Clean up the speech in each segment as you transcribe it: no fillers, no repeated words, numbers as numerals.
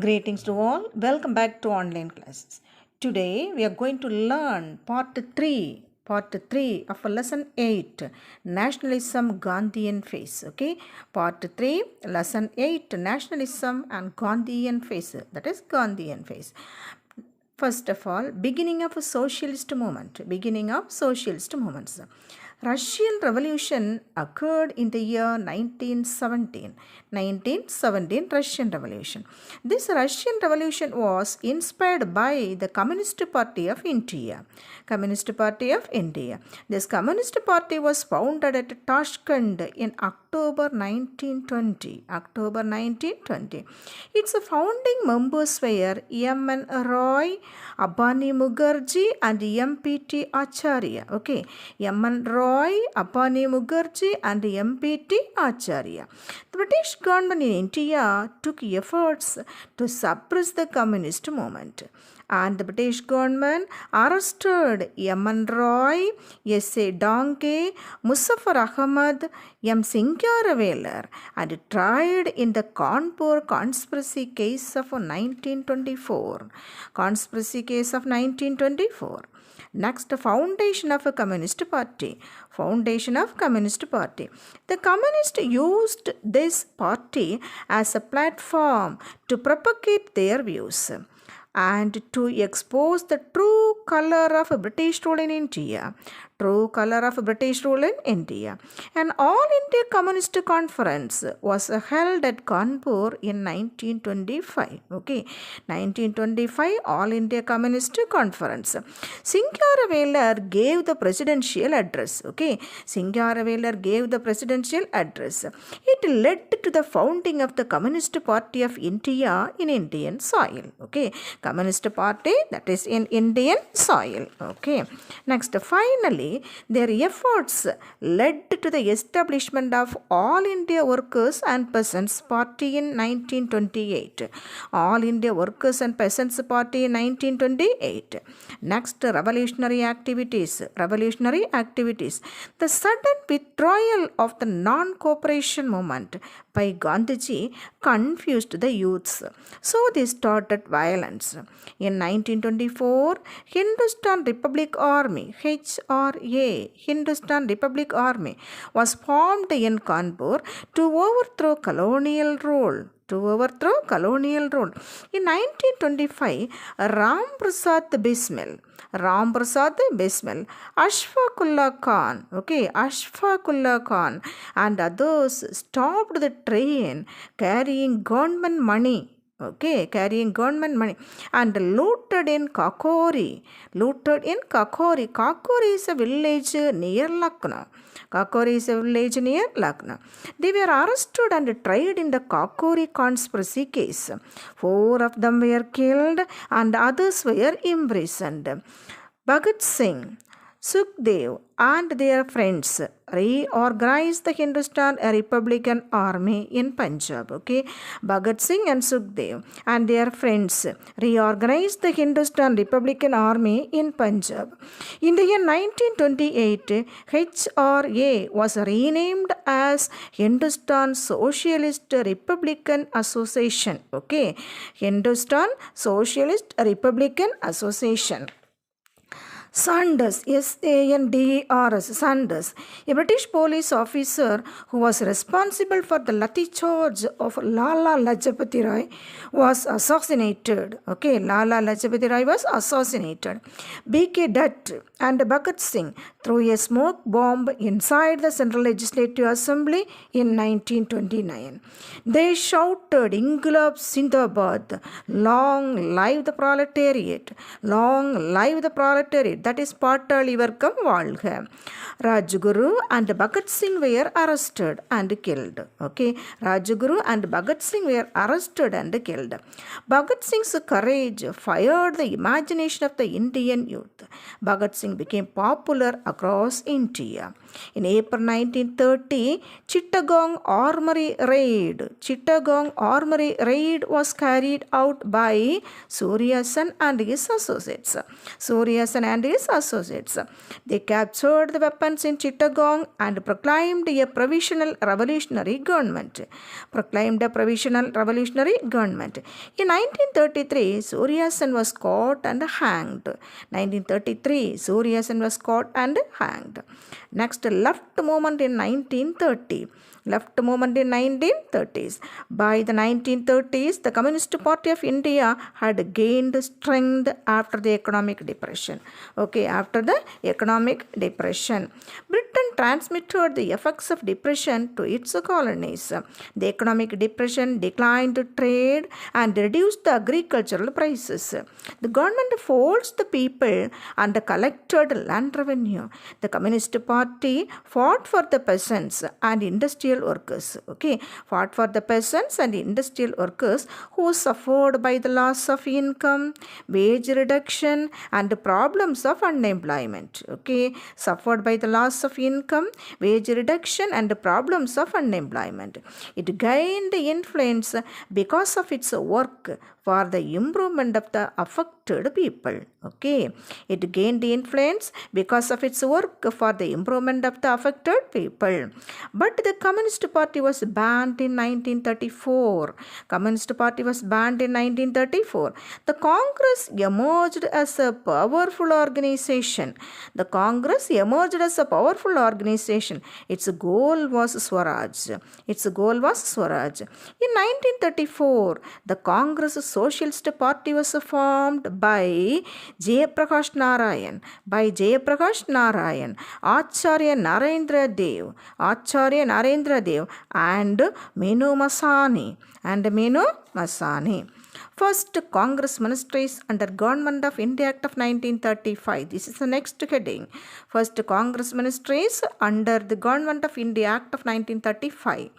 Greetings to all. Welcome back to online classes. Today we are going to learn part 3 of lesson 8, Nationalism Gandhian phase. Okay, part 3, lesson 8, Nationalism and Gandhian phase. That is Gandhian phase. First of all, beginning of a socialist movement. Beginning of socialist movements. Russian Revolution occurred in the year 1917. 1917 Russian Revolution. This Russian Revolution was inspired by the Communist Party of India. Communist Party of India. This Communist Party was founded at Tashkent in October 1920. October 1920. Its founding members were M.N. Roy, Abani Mukherjee and M.P.T. Acharya. Okay, M.N. Roy, Abani Mukherjee and M.P.T. Acharya. The British government in India took efforts to suppress the communist movement, and the British government arrested M.N. Roy, S.A. Donkey, Muzaffar Ahmad, M. Singaravelar, and tried in the Kanpur conspiracy case of 1924. Conspiracy case of 1924. Next, foundation of a communist party. Foundation of communist party. The communists used this party as a platform to propagate their views and to expose the true color of British rule in India. True color of British rule in India. An All-India Communist Conference was held at Kanpur in 1925. Okay, 1925 All-India Communist Conference. Singaravelar gave the presidential address. Okay, Singaravelar gave the presidential address. It led to the founding of the Communist Party of India in Indian soil. Okay, Communist Party, that is in Indian soil. Okay, next, finally, their efforts led to the establishment of All India Workers and Peasants Party in 1928. All India Workers and Peasants Party in 1928. Next, revolutionary activities. Revolutionary activities. The sudden withdrawal of the non-cooperation movement by Gandhiji confused the youths, so they started violence. In 1924, Hindustan Republic Army, HRA, Hindustan Republic Army, was formed in Kanpur to overthrow colonial rule. In 1925, Ram Prasad Bismil, Ashfaqullah Khan and others stopped the train carrying government money. And looted in Kakori. Kakori is a village near Lucknow. They were arrested and tried in the Kakori conspiracy case. 4 of them were killed and others were imprisoned. Bhagat Singh, Sukhdev and their friends reorganized the Hindustan Republican Army in Punjab. Okay, Bhagat Singh and Sukhdev and their friends reorganized the Hindustan Republican Army in Punjab. In the year 1928, HRA was renamed as Hindustan Socialist Republican Association. Okay, Hindustan Socialist Republican Association. Sanders, S-A-N-D-E-R-S, Sanders, a British police officer who was responsible for the lathi charge of Lala Lajpati Rai, was assassinated. Okay, Lala Lajpati Rai was assassinated. B.K. Dutt and Bhagat Singh threw a smoke bomb inside the Central Legislative Assembly in 1929. They shouted, "Inqilab Zindabad, long live the proletariat, long live the proletariat." That is Patali Varkam Valga. Rajguru and Bhagat Singh were arrested and killed. Okay, Rajguru and Bhagat Singh were arrested and killed. Bhagat Singh's courage fired the imagination of the Indian youth. Bhagat Singh became popular across India. In April 1930, Chittagong Armory Raid was carried out by Surya Sen and his associates. They captured the weapons in Chittagong and proclaimed a provisional revolutionary government. In 1933, Surya Sen was caught and hanged. Next, left movement in 1930. By the 1930s, the Communist Party of India had gained strength after the economic depression. Britain transmitted the effects of depression to its colonies. The economic depression declined trade and reduced the agricultural prices. The government forced the people and collected land revenue. The Communist Party fought for the peasants and industrial workers. Who suffered by the loss of income, wage reduction, and problems of unemployment. It gained influence because of its work for the improvement of the affected people. It gained influence because of its work for the improvement of the affected people. But the Communist Party was banned in 1934. The Congress emerged as a powerful organization. Its goal was Swaraj. In 1934, the Congress Socialist Party was formed by Jayaprakash Narayan, Acharya Narendra Dev, and Menu Masani. First Congress ministries under Government of India Act of 1935. This is the next heading. First Congress ministries under the Government of India Act of 1935.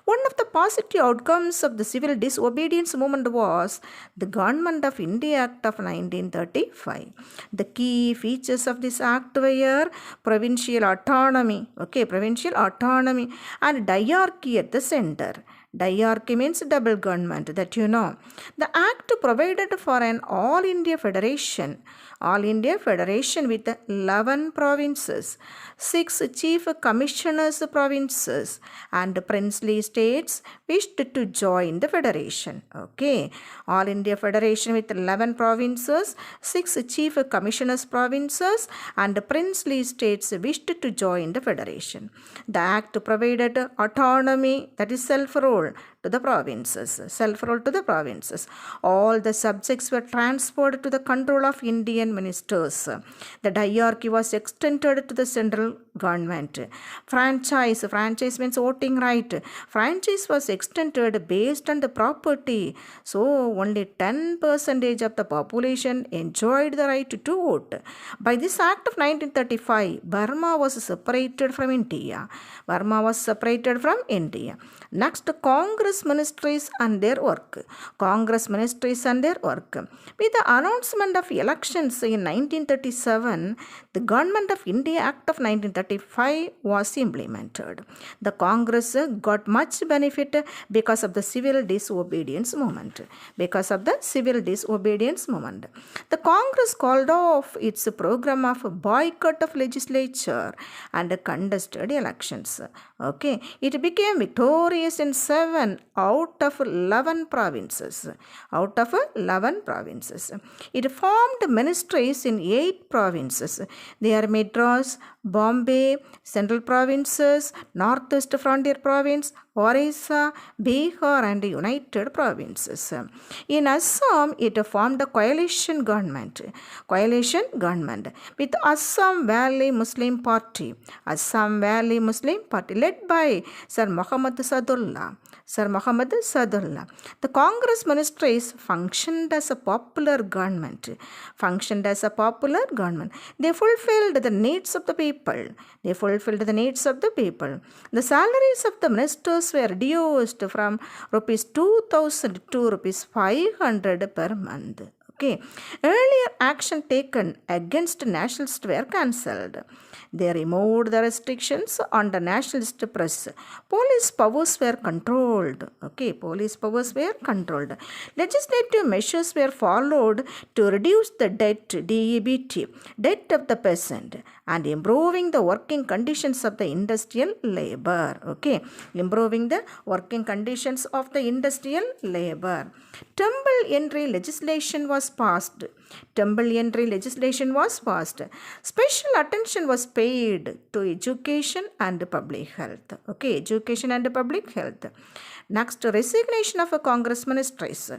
One of the positive outcomes of the civil disobedience movement was the Government of India Act of 1935. The key features of this act were provincial autonomy and diarchy at the center. Diarchy means double government, that you know. The act provided for an all India federation with 11 provinces, 6 chief commissioners provinces, and princely states wished to join the federation. All India federation with 11 provinces, 6 chief commissioners provinces, and princely states wished to join the federation. The act provided autonomy, that is self-rule, to the provinces. All the subjects were transferred to the control of Indian ministers. The diarchy was extended to the central government. Franchise means voting right. Franchise was extended based on the property. So only 10% of the population enjoyed the right to vote. By this act of 1935, Burma was separated from India. Next, Congress ministries and their work. With the announcement of elections in 1937, the Government of India Act of 1935 was implemented. The Congress got much benefit because of the civil disobedience movement. The Congress called off its program of boycott of legislature and contested elections. It became victorious in 7 out of 11 provinces. It formed ministries in 8 provinces. They are Madras, Bombay, Central Provinces, Northwest Frontier Province, Orissa, Bihar, and United Provinces. In Assam, it formed a coalition government with Assam Valley Muslim Party led by Sir Muhammad Sadullah. The Congress ministries functioned as a popular government. They fulfilled the needs of the people. The salaries of the ministers were reduced from rupees 2,000 to rupees 500 per month. Okay. Earlier action taken against nationalists were cancelled. They removed the restrictions on the nationalist press. Police powers were controlled. Okay, police powers were controlled. Legislative measures were followed to reduce the debt, DEBT, debt of the peasant, and improving the working conditions of the industrial labor. Okay, improving the working conditions of the industrial labor. Temple entry legislation was passed. Temple entry legislation was passed. Special attention was paid to education and public health. Okay, education and public health. Next, resignation of a Congress ministries.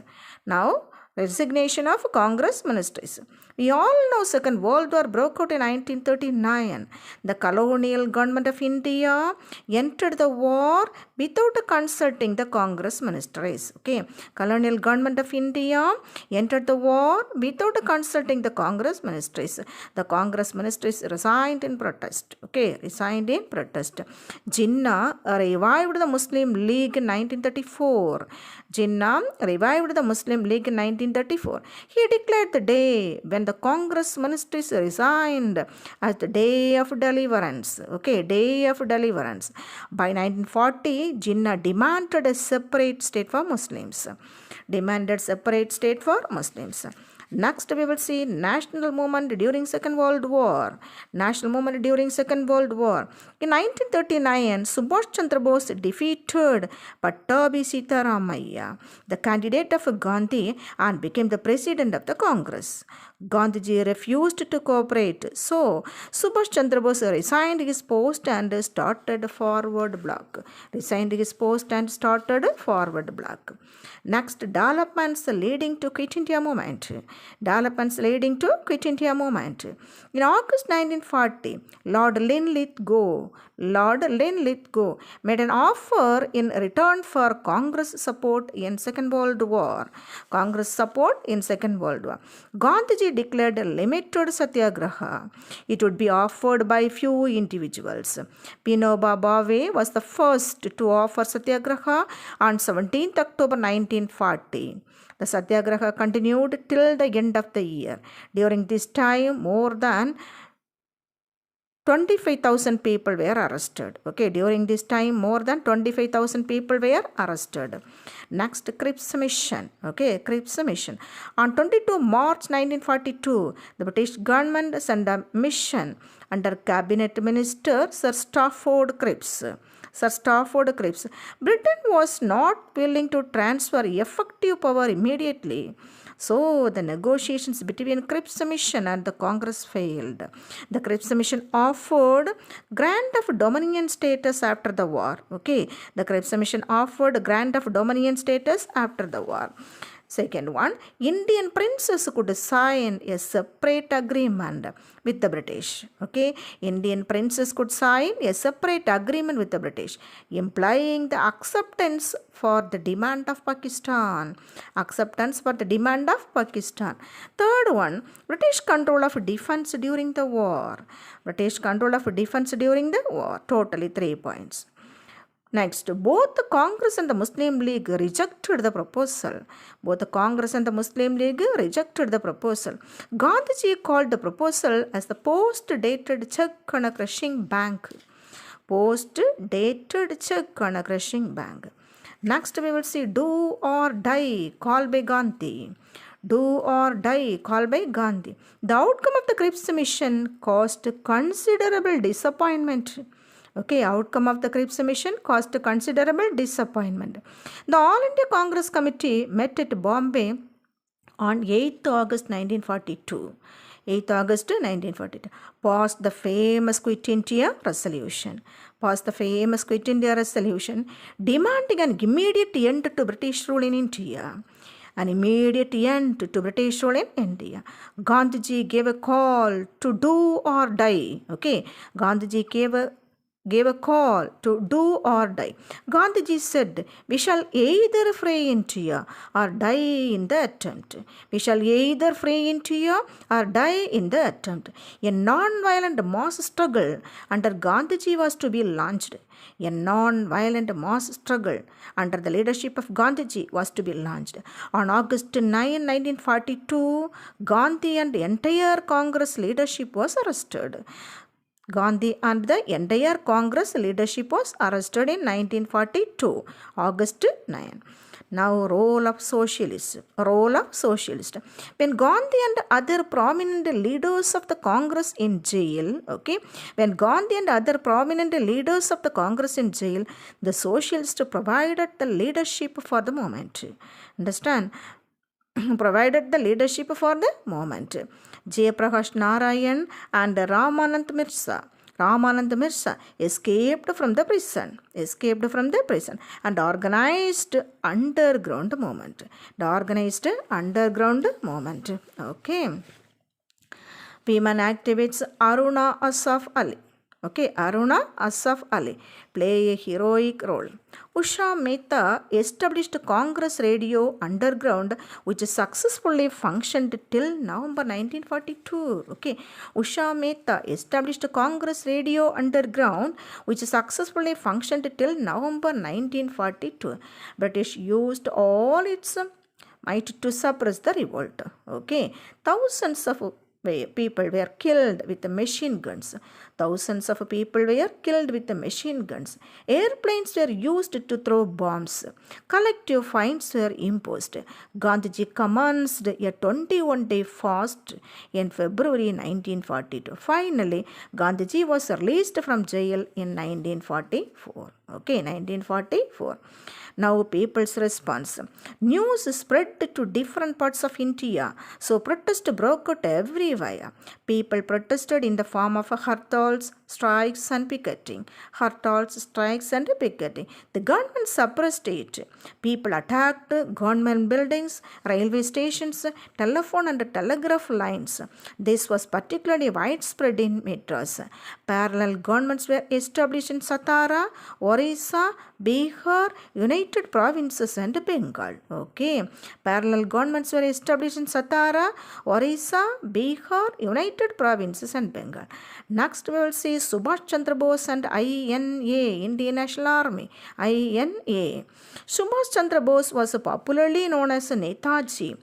Now, resignation of Congress ministries. We all know Second World War broke out in 1939. The colonial government of India entered the war without consulting the Congress ministries. Okay, colonial government of India entered the war without consulting the Congress ministries. The Congress ministries resigned in protest. Okay, resigned in protest. Jinnah revived the Muslim League in 1934. Jinnah revived the Muslim League in 1934. He declared the day when the Congress ministries resigned as the day of deliverance. Okay, day of deliverance. By 1940, Jinnah demanded a separate state for Muslims. Demanded separate state for Muslims. Next, we will see national movement during Second World War. National movement during Second World War. In 1939, Subhash Chandra Bose defeated Pattabhi Sitaramaiah, the candidate of Gandhi, and became the president of the Congress. Gandhiji refused to cooperate, so Subhash Chandra Bose resigned his post and started forward bloc. Resigned his post and started forward bloc. Next, developments leading to Quit India movement. Developments leading to Quit India movement. In August 1940, Lord Linlithgow made an offer in return for Congress support in Second World War. Congress support in Second World War. Gandhiji declared a limited satyagraha. It would be offered by few individuals. Vinoba Bhave was the first to offer satyagraha on 17th October 1940. The satyagraha continued till the end of the year. During this time, more than 25,000 people were arrested. Okay, during this time, more than 25,000 people were arrested. Next, Cripps Mission. Okay, Cripps Mission. On 22 March 1942, the British government sent a mission under Cabinet Minister Sir Stafford Cripps. Britain was not willing to transfer effective power immediately. So, the negotiations between Cripps Mission and the Congress failed. The Cripps Mission offered grant of Dominion status after the war. Okay, the Cripps Mission offered grant of Dominion status after the war. Second one, Indian princes could sign a separate agreement with the British. Okay, Indian princes could sign a separate agreement with the British, implying the acceptance for the demand of Pakistan. Acceptance for the demand of Pakistan. Third one, British control of defense during the war. British control of defense during the war. Totally 3 points. Next, both the Congress and the Muslim League rejected the proposal. Both the Congress and the Muslim League rejected the proposal. Gandhiji called the proposal as the post-dated check on a crushing bank. Post-dated check on a crushing bank. Next, we will see do or die, call by Gandhi. Do or die, call by Gandhi. The outcome of the Cripps Mission caused considerable disappointment. Okay, outcome of the Cripps Mission caused considerable disappointment. The All India Congress Committee met at Bombay on 8th August 1942. 8th August 1942. Passed the famous Quit India resolution. Demanding an immediate end to British rule in India. An immediate end to British rule in India. Gandhiji gave a call to do or die. Okay, Gandhiji gave a gave a call to do or die. Gandhiji said, "We shall either fray India or die in the attempt. We shall either fray India or die in the attempt." A non-violent mass struggle under Gandhiji was to be launched. A non-violent mass struggle under the leadership of Gandhiji was to be launched. On August 9, 1942, Gandhi and the entire Congress leadership was arrested. Gandhi and the entire Congress leadership was arrested in 1942, August 9. Now, role of socialists. When Gandhi and other prominent leaders of the Congress in jail, the socialists provided the leadership for the moment. Understand? Provided the leadership for the moment. Jayaprakash Narayan and Ramanand Mirza escaped from the prison and organized underground movement. Okay. Women activists Aruna Asaf Ali play a heroic role. Usha Mehta established Congress Radio Underground, which successfully functioned till November 1942. Usha Mehta established Congress Radio Underground, which successfully functioned till November 1942. British used all its might to suppress the revolt. Thousands of people were killed with machine guns. Airplanes were used to throw bombs. Collective fines were imposed. Gandhiji commenced a 21-day fast in February 1942. Finally, Gandhiji was released from jail in 1944. Now, people's response. News spread to different parts of India, so protest broke out everywhere. People protested in the form of hartals, strikes and picketing. The government suppressed it. People attacked government buildings, railway stations, telephone and telegraph lines. This was particularly widespread in Madras. Parallel governments were established in Satara, Orissa, Bihar, United Provinces and Bengal. Parallel governments were established in Satara, Orissa, Bihar, United Provinces and Bengal. Next we will see Subhash Chandra Bose and INA, Indian National Army. INA. Subhash Chandra Bose was popularly known as Netaji.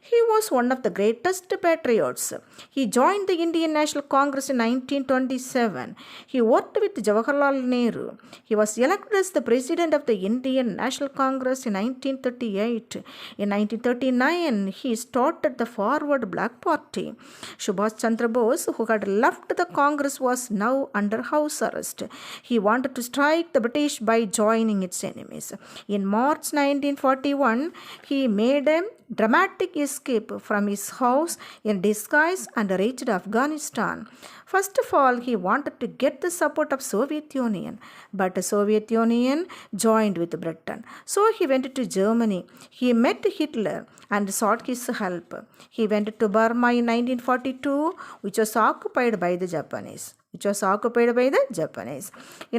He was one of the greatest patriots. He joined the Indian National Congress in 1927. He worked with Jawaharlal Nehru. He was elected as the president of the Indian National Congress in 1938. In 1939, he started the Forward Black Party. Subhash Chandra Bose, who had left the Congress, was now under house arrest. He wanted to strike the British by joining its enemies. In March 1941, he made a dramatic escape from his house in disguise and reached Afghanistan. First of all, he wanted to get the support of Soviet Union, but the Soviet Union joined with Britain. So he went to Germany. He met Hitler and sought his help. He went to Burma in 1942, which was occupied by the Japanese. In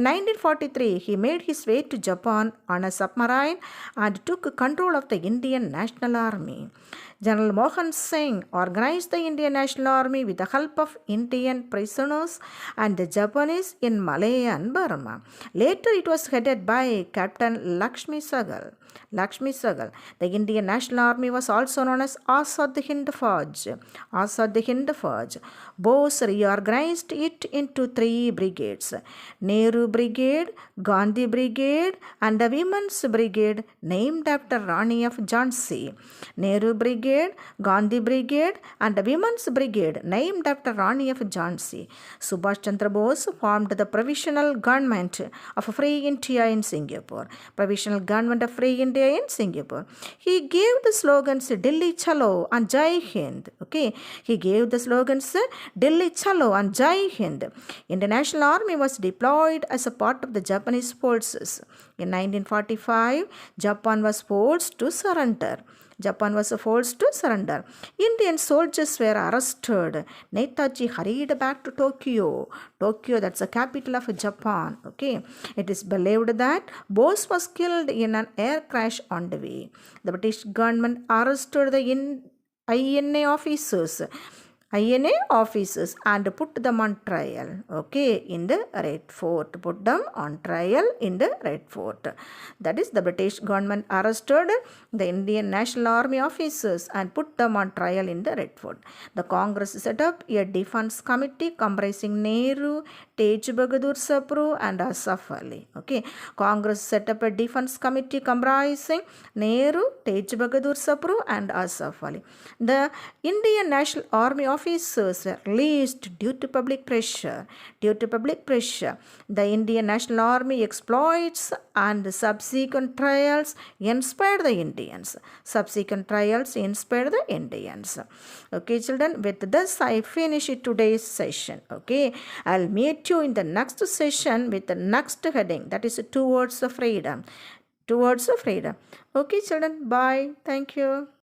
1943, he made his way to Japan on a submarine and took control of the Indian National Army. General Mohan Singh organized the Indian National Army with the help of Indian prisoners and the Japanese in Malaya and Burma. Later, it was headed by Captain Lakshmi Sahgal. The Indian National Army was also known as Azad Hind Fauj. Bose reorganized it into 3 brigades: Nehru Brigade, Gandhi Brigade, and a Women's Brigade named after Rani of Jhansi. Nehru Brigade, Gandhi Brigade, and a Women's Brigade named after Rani of Jhansi. Subhash Chandra Bose formed the Provisional Government of Free India in Singapore. He gave the slogans Delhi Chalo and Jai Hind. Indian National Army was deployed as a part of the Japanese forces. In 1945, Japan was forced to surrender. Japan was forced to surrender. Indian soldiers were arrested. Netaji hurried back to Tokyo. Tokyo, that's the capital of Japan. Okay. It is believed that Bose was killed in an air crash on the way. The British government arrested the INA officers. INA officers and put them on trial, okay, in the Red Fort. Put them on trial in the Red Fort. That is, the British government arrested the Indian National Army officers and put them on trial in the Red Fort. The Congress set up a defense committee comprising Nehru, Tej Bahadur Sapru and Asaf Ali. Okay, Congress set up a defense committee comprising Nehru, Tej Bahadur Sapru and Asaf Ali. The Indian National Army officers were released due to public pressure. Due to public pressure, the Indian National Army exploits and subsequent trials inspired the Indians. Subsequent trials inspired the Indians. Okay, children, with this I finish today's session. Okay, I'll meet you in the next session with the next heading, that is towards the freedom. Towards the freedom. Okay, children, bye. Thank you.